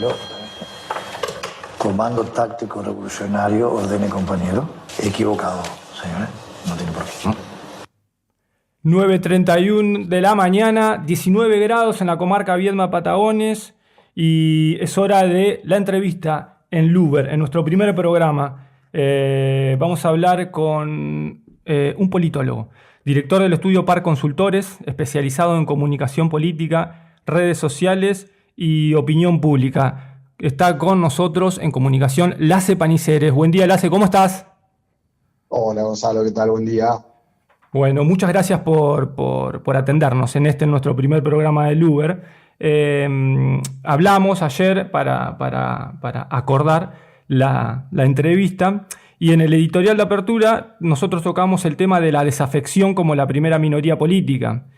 yo. Comando táctico revolucionario, ordene compañero. Equivocado, señores. No tiene por qué. 9:31 de la mañana, 19 grados en la comarca Viedma-Patagones, y es hora de la entrevista en Luber, en nuestro primer programa. Vamos a hablar con un politólogo, director del estudio Par Consultores, especializado en comunicación política, redes sociales y opinión pública. Está con nosotros en comunicación Lasse Paniceres. Buen día, Lasse, ¿cómo estás? Hola Gonzalo, ¿qué tal? Buen día. Bueno, muchas gracias por atendernos en nuestro primer programa del Uber. Hablamos ayer para acordar la entrevista, y en el editorial de apertura nosotros tocamos el tema de la desafección como la primera minoría política.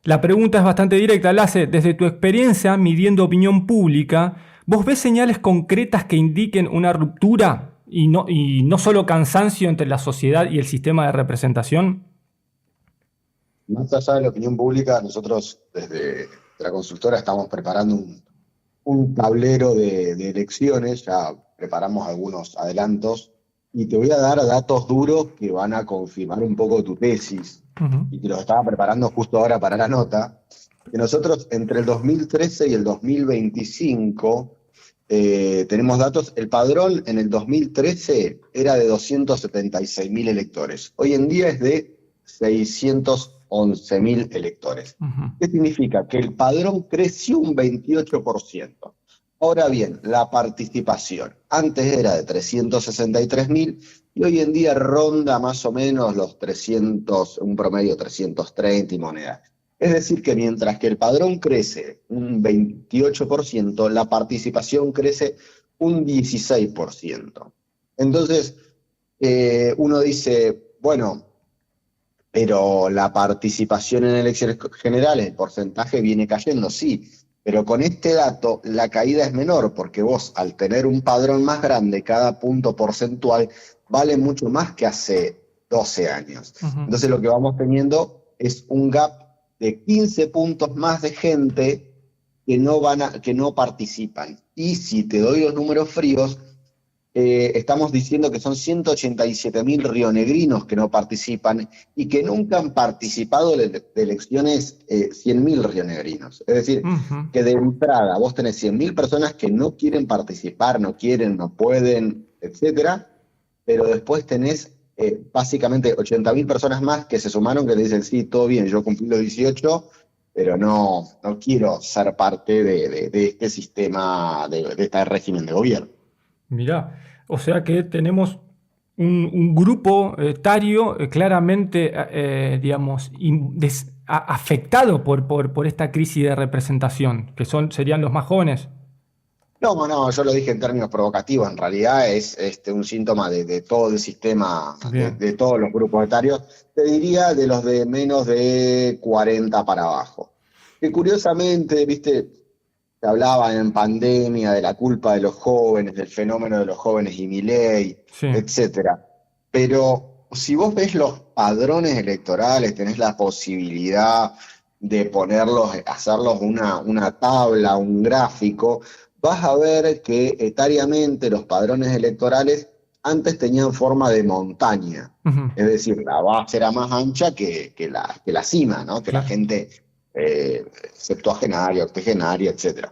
La pregunta es bastante directa, Lasse. Desde tu experiencia midiendo opinión pública, ¿vos ves señales concretas que indiquen una ruptura y no solo cansancio entre la sociedad y el sistema de representación? Más allá de la opinión pública, nosotros desde la consultora estamos preparando un tablero de elecciones, ya preparamos algunos adelantos, y te voy a dar datos duros que van a confirmar un poco tu tesis, y te los estaba preparando justo ahora para la nota, que nosotros entre el 2013 y el 2025 tenemos datos. El padrón en el 2013 era de 276.000 electores, hoy en día es de 611.000 electores. ¿Qué significa? Que el padrón creció un 28%. Ahora bien, la participación antes era de 363.000 y hoy en día ronda más o menos los 300, un promedio 330 y monedas. Es decir, que mientras que el padrón crece un 28%, la participación crece un 16%. Entonces, uno dice, bueno, pero la participación en elecciones generales, el porcentaje viene cayendo, sí, pero con este dato la caída es menor, porque vos al tener un padrón más grande, cada punto porcentual vale mucho más que hace 12 años. Entonces lo que vamos teniendo es un gap de 15 puntos más de gente que no participan. Y si te doy los números fríos, estamos diciendo que son 187.000 rionegrinos que no participan y que nunca han participado de elecciones 100.000 rionegrinos. Es decir, que de entrada vos tenés 100.000 personas que no quieren participar, no quieren, no pueden, etcétera, pero después tenés básicamente 80.000 personas más que se sumaron, que te dicen, sí, todo bien, yo cumplí los 18, pero no quiero ser parte de este sistema, de este régimen de gobierno. Mirá, o sea que tenemos un grupo etario claramente, digamos, afectado por esta crisis de representación, que serían los más jóvenes. No, yo lo dije en términos provocativos, en realidad es un síntoma de todo el sistema, de todos los grupos etarios, te diría de los de menos de 40 para abajo. Que curiosamente, viste, se hablaba en pandemia de la culpa de los jóvenes, del fenómeno de los jóvenes y Milei, Sí. etcétera. Pero si vos ves los padrones electorales, tenés la posibilidad de ponerlos, hacerlos una tabla, un gráfico, vas a ver que etariamente los padrones electorales antes tenían forma de montaña. Es decir, la base era más ancha que la cima, ¿no? Que la gente septuagenaria, octogenaria, etc.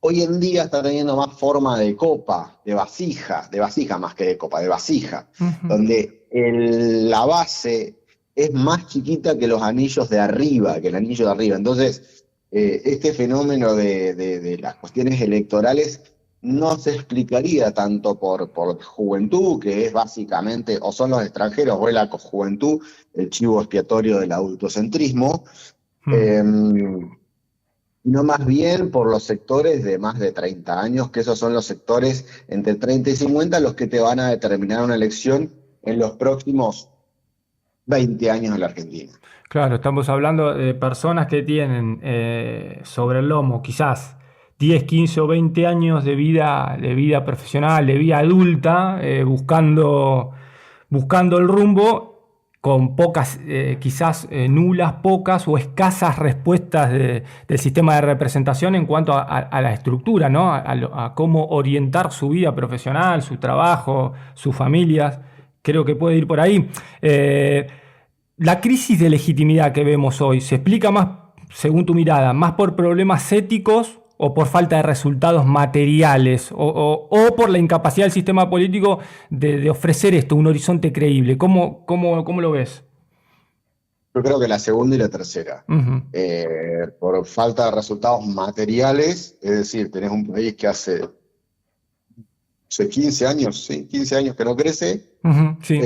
Hoy en día está teniendo más forma de copa, de vasija más que de copa, de vasija, donde la base es más chiquita que los anillos de arriba, que el anillo de arriba. Entonces, este fenómeno de las cuestiones electorales no se explicaría tanto por juventud, que es básicamente, o son los extranjeros, o es la juventud, el chivo expiatorio del adultocentrismo, sino más bien por los sectores de más de 30 años, que esos son los sectores entre 30 y 50 los que te van a determinar una elección en los próximos 20 años en la Argentina. Claro, estamos hablando de personas que tienen sobre el lomo quizás 10, 15 o 20 años de vida profesional, de vida adulta, buscando el rumbo, con pocas, quizás nulas, pocas o escasas propuestas del sistema de representación en cuanto a la estructura, ¿no? A cómo orientar su vida profesional, su trabajo, sus familias. Creo que puede ir por ahí. La crisis de legitimidad que vemos hoy se explica más, según tu mirada, más por problemas éticos o por falta de resultados materiales o por la incapacidad del sistema político de ofrecer esto, un horizonte creíble. ¿Cómo lo ves? Yo creo que la segunda y la tercera. Uh-huh. Por falta de resultados materiales, es decir, tenés un país que hace 15 años, ¿sí? 15 años que no crece. Uh-huh, sí.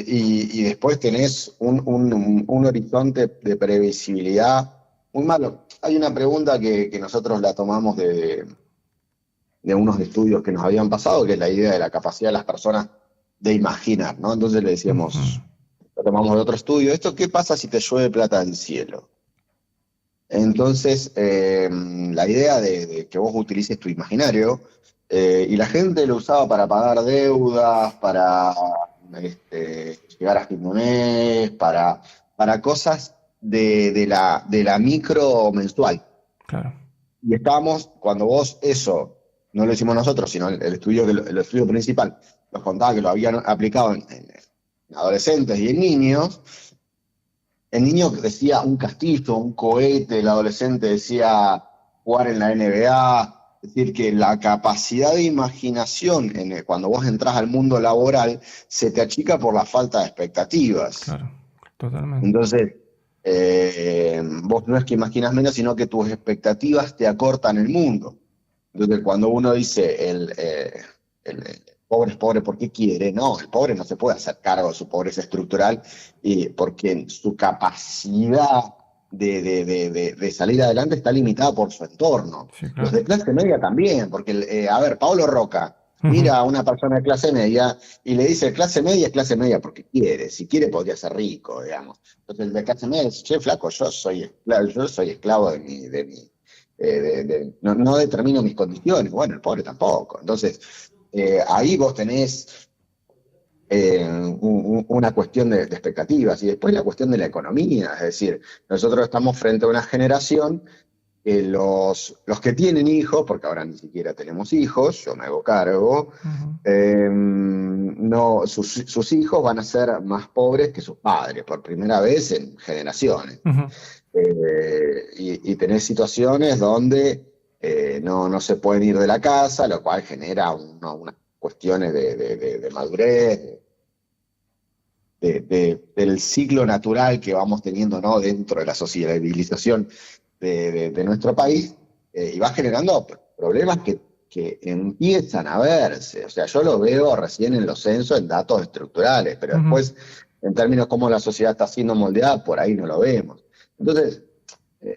Y después tenés un horizonte de previsibilidad muy malo. Hay una pregunta que nosotros la tomamos de unos estudios que nos habían pasado, que es la idea de la capacidad de las personas de imaginar, ¿no? Entonces le decíamos, lo tomamos de otro estudio, ¿qué pasa si te llueve plata del cielo? Entonces, la idea de que vos utilices tu imaginario, y la gente lo usaba para pagar deudas, para llegar a fin de mes, para cosas de la micro mensual. Claro. Y estábamos, cuando vos eso, no lo hicimos nosotros, sino el estudio principal, nos contaba que lo habían aplicado en adolescentes y en niños. El niño decía un castillo, un cohete, el adolescente decía jugar en la NBA. Es decir, que la capacidad de imaginación cuando vos entras al mundo laboral se te achica por la falta de expectativas. Claro, totalmente. Entonces, vos no es que imaginas menos, sino que tus expectativas te acortan el mundo. Entonces, cuando uno dice el pobre es pobre porque quiere, no, el pobre no se puede hacer cargo de su pobreza estructural, porque su capacidad de salir adelante está limitada por su entorno. Sí, claro. Los de clase media también, porque, Pablo Roca mira a una persona de clase media y le dice, clase media es clase media porque quiere, si quiere podría ser rico, digamos. Entonces el de clase media dice, che, flaco, yo soy esclavo no determino mis condiciones. Bueno, el pobre tampoco. Entonces, ahí vos tenés una cuestión de expectativas, y después la cuestión de la economía. Es decir, nosotros estamos frente a una generación que los que tienen hijos, porque ahora ni siquiera tenemos hijos, yo me hago cargo, sus hijos van a ser más pobres que sus padres, por primera vez en generaciones. Y tenés situaciones donde no se pueden ir de la casa, lo cual genera unas cuestiones de madurez, del ciclo natural que vamos teniendo, ¿no?, dentro de la sociabilización de nuestro país, y va generando problemas que empiezan a verse. O sea, yo lo veo recién en los censos, en datos estructurales, pero después, en términos como la sociedad está siendo moldeada, por ahí no lo vemos. Entonces,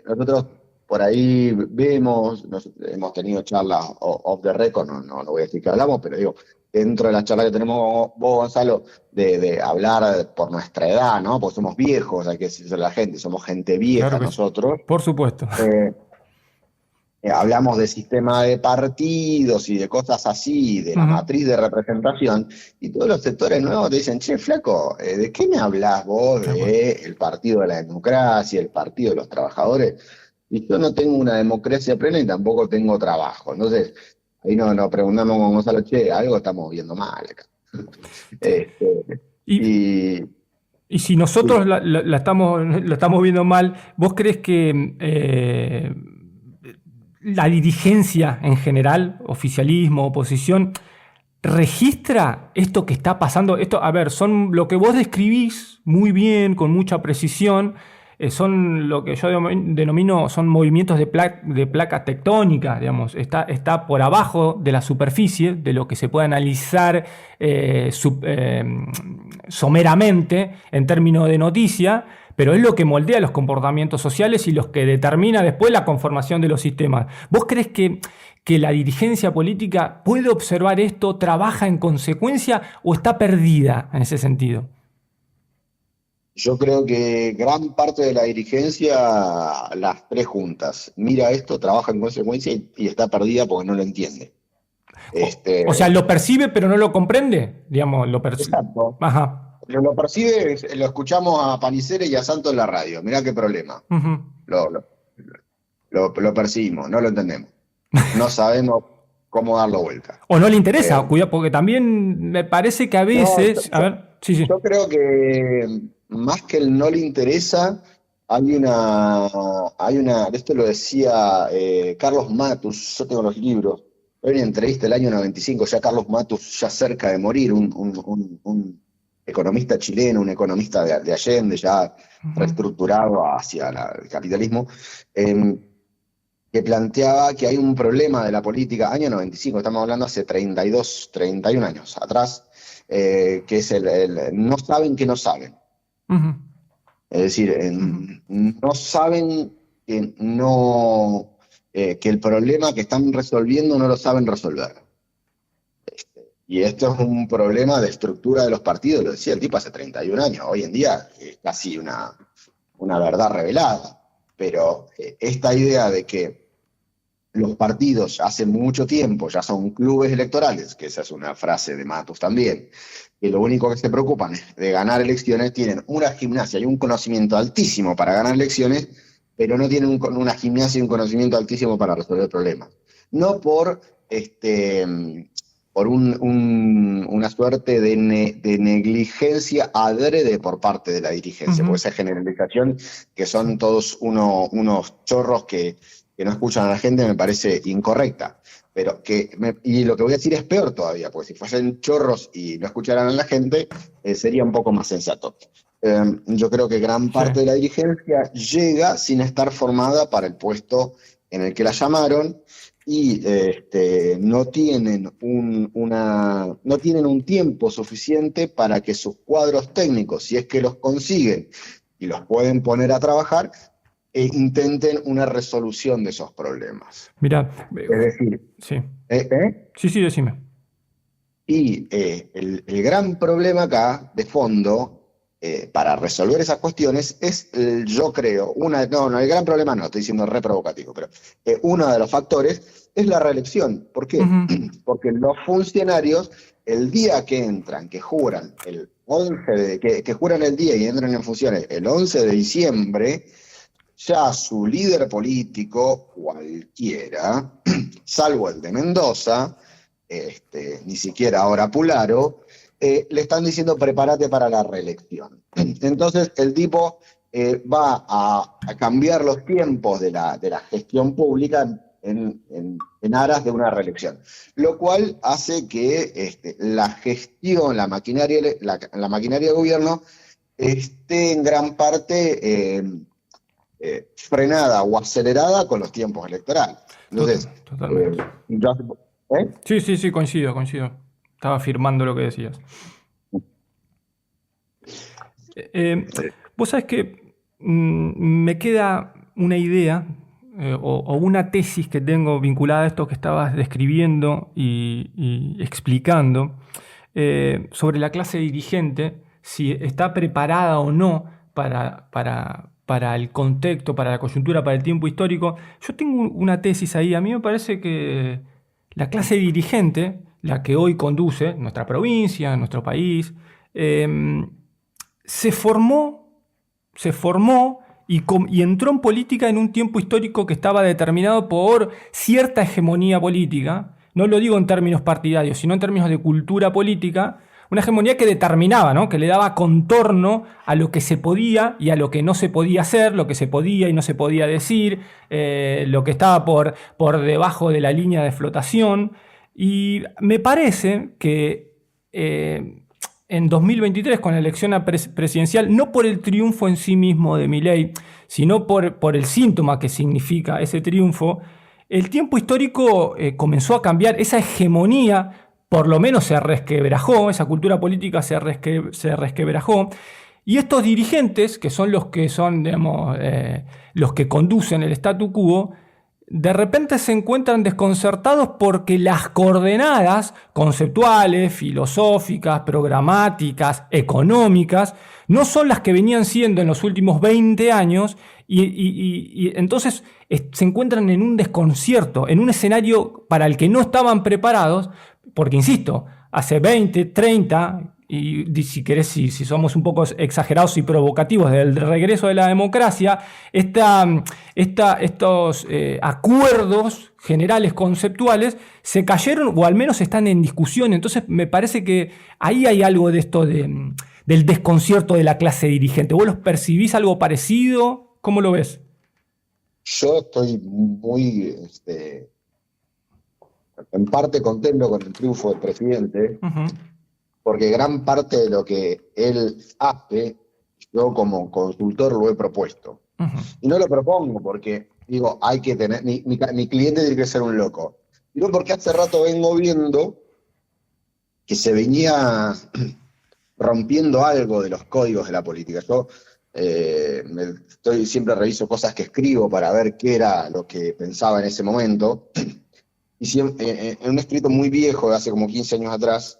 nosotros por ahí hemos tenido charlas off the record, no voy a decir que hablamos, pero digo, dentro de la charla que tenemos vos, Gonzalo, de hablar por nuestra edad, ¿no? Porque somos viejos, hay que decirle a la gente, somos gente vieja, claro, nosotros. Por supuesto. Hablamos de sistema de partidos y de cosas así, de la matriz de representación, y todos los sectores nuevos te dicen, che, flaco, ¿de qué me hablás vos del Partido de la Democracia, el Partido de los Trabajadores? Y yo no tengo una democracia plena y tampoco tengo trabajo. Entonces, ahí nos preguntamos con Gonzalo, che, algo estamos viendo mal acá. Y si nosotros la estamos viendo mal, ¿vos crees que la dirigencia en general, oficialismo, oposición, registra esto que está pasando? Son lo que vos describís muy bien, con mucha precisión, son lo que yo denomino, son movimientos de placa tectónica, digamos. Está por abajo de la superficie, de lo que se puede analizar someramente en términos de noticia, pero es lo que moldea los comportamientos sociales y los que determina después la conformación de los sistemas. ¿Vos crees que la dirigencia política puede observar esto, trabaja en consecuencia o está perdida en ese sentido? Yo creo que gran parte de la dirigencia, las tres juntas, mira esto, trabaja en consecuencia y está perdida porque no lo entiende. O sea, lo percibe pero no lo comprende, digamos, lo percibe. Exacto. Ajá. lo percibe, lo escuchamos a Panicere y a Santos en la radio. Mirá qué problema. Ujú. Lo percibimos, no lo entendemos. No sabemos cómo darlo vuelta. O no le interesa, Eh, cuidado, porque también me parece que a No, veces. A ver, sí. yo creo que más que el no le interesa, esto lo decía Carlos Matus, yo tengo los libros, hay una entrevista del año 95, ya Carlos Matus, ya cerca de morir, un economista chileno, un economista de Allende, ya reestructurado hacia el capitalismo, que planteaba que hay un problema de la política, año 95, estamos hablando hace 32, 31 años atrás, que es el no saben que no saben. Ujú. Es decir, no saben que el problema que están resolviendo no lo saben resolver. Y esto es un problema de estructura de los partidos, lo decía el tipo hace 31 años, hoy en día es casi una verdad revelada. Pero esta idea de que los partidos hace mucho tiempo ya son clubes electorales, que esa es una frase de Matus también, que lo único que se preocupan es de ganar elecciones, tienen una gimnasia y un conocimiento altísimo para ganar elecciones, pero no tienen una gimnasia y un conocimiento altísimo para resolver problemas. No por una suerte de negligencia adrede por parte de la dirigencia, porque esa generalización, que son todos unos chorros que no escuchan a la gente, me parece incorrecta. Y lo que voy a decir es peor todavía, porque si fuesen chorros y no escucharan a la gente, sería un poco más sensato. Yo creo que gran parte de la dirigencia llega sin estar formada para el puesto en el que la llamaron, y no tienen un tiempo suficiente para que sus cuadros técnicos, si es que los consiguen y los pueden poner a trabajar, intenten una resolución de esos problemas. Mira, Es decir, sí. Sí, decime. Y el gran problema acá, de fondo, para resolver esas cuestiones, es, yo creo, el gran problema no, estoy siendo re provocativo, pero uno de los factores es la reelección. ¿Por qué? Porque los funcionarios, el día que entran, que juran el 11 que juran el día y entran en funciones el 11 de diciembre, ya su líder político, cualquiera, salvo el de Mendoza, ni siquiera ahora Pularo, le están diciendo prepárate para la reelección. Entonces el tipo va a cambiar los tiempos de la gestión pública en aras de una reelección, lo cual hace que la gestión, la maquinaria de gobierno esté en gran parte frenada o acelerada con los tiempos electorales. Entonces, totalmente. Sí, coincido. Estaba afirmando lo que decías. Vos sabés que me queda una idea o una tesis que tengo vinculada a esto que estabas describiendo y explicando sobre la clase dirigente, si está preparada o no para el contexto, para la coyuntura, para el tiempo histórico. Yo tengo una tesis ahí. A mí me parece que la clase dirigente, la que hoy conduce nuestra provincia, nuestro país, se formó y entró en política en un tiempo histórico que estaba determinado por cierta hegemonía política. No lo digo en términos partidarios, sino en términos de cultura política. Una hegemonía que determinaba, ¿no? Que le daba contorno a lo que se podía y a lo que no se podía hacer, lo que se podía y no se podía decir, lo que estaba por debajo de la línea de flotación. Y me parece que en 2023, con la elección presidencial, no por el triunfo en sí mismo de Milei, sino por el síntoma que significa ese triunfo, el tiempo histórico comenzó a cambiar. Esa hegemonía por lo menos se resquebrajó, esa cultura política se resquebrajó, y estos dirigentes, que son los que conducen el statu quo, de repente se encuentran desconcertados porque las coordenadas conceptuales, filosóficas, programáticas, económicas, no son las que venían siendo en los últimos 20 años, y entonces se encuentran en un desconcierto, en un escenario para el que no estaban preparados, porque, insisto, hace 20, 30, si querés, si somos un poco exagerados y provocativos, del regreso de la democracia, estos acuerdos generales conceptuales se cayeron o al menos están en discusión. Entonces me parece que ahí hay algo de esto del desconcierto de la clase dirigente. ¿Vos los percibís algo parecido? ¿Cómo lo ves? Yo estoy muy, en parte contento con el triunfo del presidente, porque gran parte de lo que él hace, yo como consultor lo he propuesto. Y no lo propongo porque, digo, hay que tener, mi cliente tiene que ser un loco. Digo, porque hace rato vengo viendo que se venía rompiendo algo de los códigos de la política. Yo siempre reviso cosas que escribo para ver qué era lo que pensaba en ese momento. Y en un escrito muy viejo, de hace como 15 años atrás,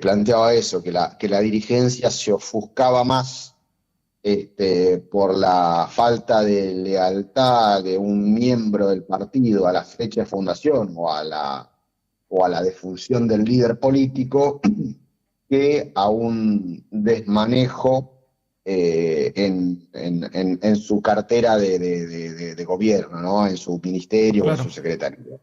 planteaba eso, que la dirigencia se ofuscaba más por la falta de lealtad de un miembro del partido a la fecha de fundación o a la defunción del líder político, que a un desmanejo en su cartera de gobierno, ¿no? En su ministerio, claro, o en su secretaría.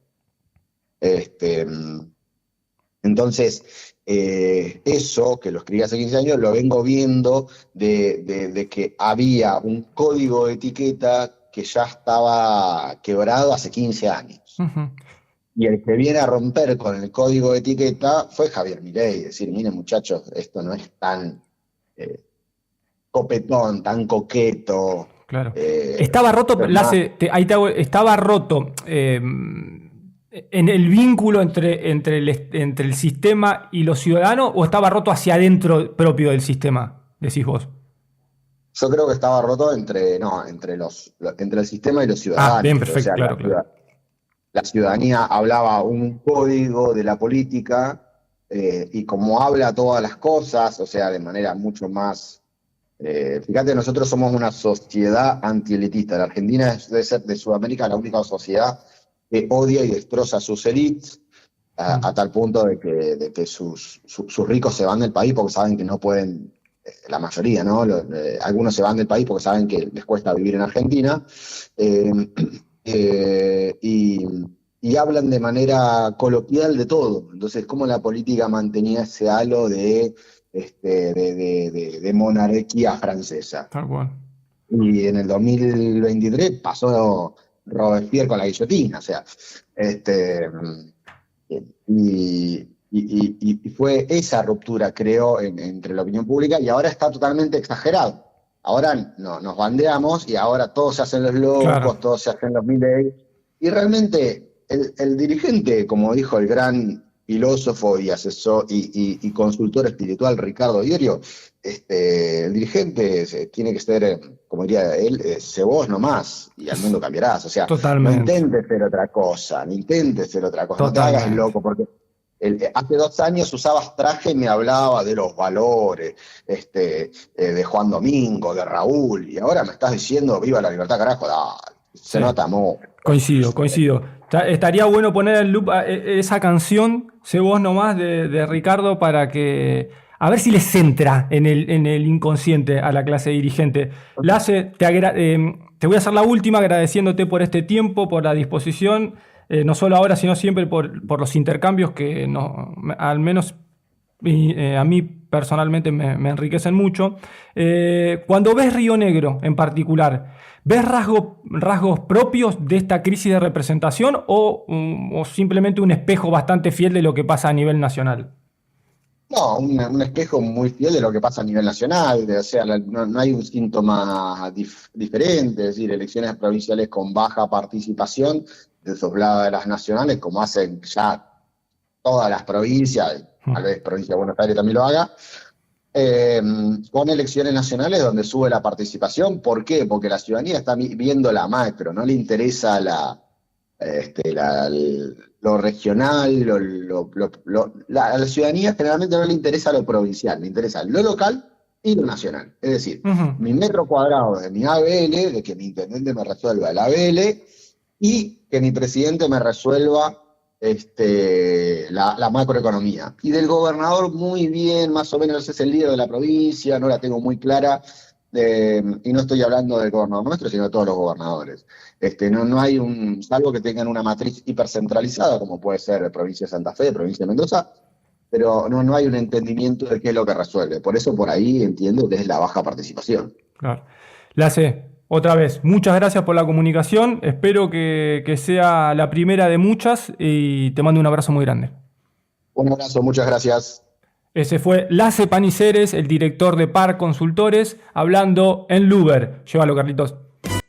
Entonces, eso, que lo escribí hace 15 años, lo vengo viendo de que había un código de etiqueta que ya estaba quebrado hace 15 años. Y el que viene a romper con el código de etiqueta fue Javier Milei. Decir, miren muchachos, esto no es tan copetón, tan coqueto. Claro. Estaba roto, estaba roto en el vínculo entre el sistema y los ciudadanos, o estaba roto hacia adentro propio del sistema, decís vos. Yo creo que estaba roto entre el sistema y los ciudadanos. Bien, perfecto, o sea, claro. La ciudadanía hablaba un código de la política y como habla todas las cosas, o sea, de manera mucho más... fíjate, nosotros somos una sociedad antielitista. La Argentina debe ser de Sudamérica la única sociedad que odia y destroza a sus élites a tal punto de que sus ricos se van del país porque saben que no pueden, la mayoría, ¿no? Algunos se van del país porque saben que les cuesta vivir en Argentina. Y hablan de manera coloquial de todo. Entonces, ¿cómo la política mantenía ese halo de monarquía francesa? Tal cual. Y en el 2023 pasó Robespierre con la guillotina, o sea, y fue esa ruptura, creo, entre la opinión pública, y ahora está totalmente exagerado. Ahora nos bandeamos y ahora todos se hacen los locos, claro, todos se hacen los Milei, y realmente el dirigente, como dijo el gran filósofo y asesor y consultor espiritual Ricardo Iorio, el dirigente tiene que ser, como diría él, sé vos nomás y al mundo cambiarás. O sea, totalmente. No intentes ser otra cosa, no te hagas el loco, porque hace 2 años usabas traje y me hablaba de los valores, de Juan Domingo, de Raúl, y ahora me estás diciendo viva la libertad, carajo, se nota amor. Coincido. Estaría bueno poner en loop esa canción, sé vos nomás, de Ricardo, para que... A ver si les centra en el inconsciente a la clase dirigente. Lasse, te voy a hacer la última agradeciéndote por este tiempo, por la disposición, no solo ahora, sino siempre por los intercambios que al menos a mí personalmente me enriquecen mucho. Cuando ves Río Negro en particular, ¿ves rasgos propios de esta crisis de representación o simplemente un espejo bastante fiel de lo que pasa a nivel nacional? No, un espejo muy fiel de lo que pasa a nivel nacional, o sea, no hay un síntoma diferente, es decir, elecciones provinciales con baja participación desdoblada de las nacionales, como hacen ya todas las provincias, tal vez provincia de Buenos Aires también lo haga, con elecciones nacionales donde sube la participación. ¿Por qué? Porque la ciudadanía está viendo la macro, no le interesa lo regional, a la ciudadanía generalmente no le interesa lo provincial, le interesa lo local y lo nacional. Es decir, mi metro cuadrado de mi ABL, de que mi intendente me resuelva el ABL y que mi presidente me resuelva la macroeconomía. Y del gobernador, muy bien, más o menos es el líder de la provincia, no la tengo muy clara, y no estoy hablando del gobernador nuestro, sino de todos los gobernadores. No hay salvo que tengan una matriz hipercentralizada, como puede ser provincia de Santa Fe, provincia de Mendoza, pero no hay un entendimiento de qué es lo que resuelve. Por eso por ahí entiendo que es la baja participación. Claro. Lace, otra vez, muchas gracias por la comunicación. Espero que sea la primera de muchas y te mando un abrazo muy grande. Un abrazo, muchas gracias. Ese fue Lace Paniceres, el director de PAR Consultores, hablando en Luber. Llévalo, Carlitos.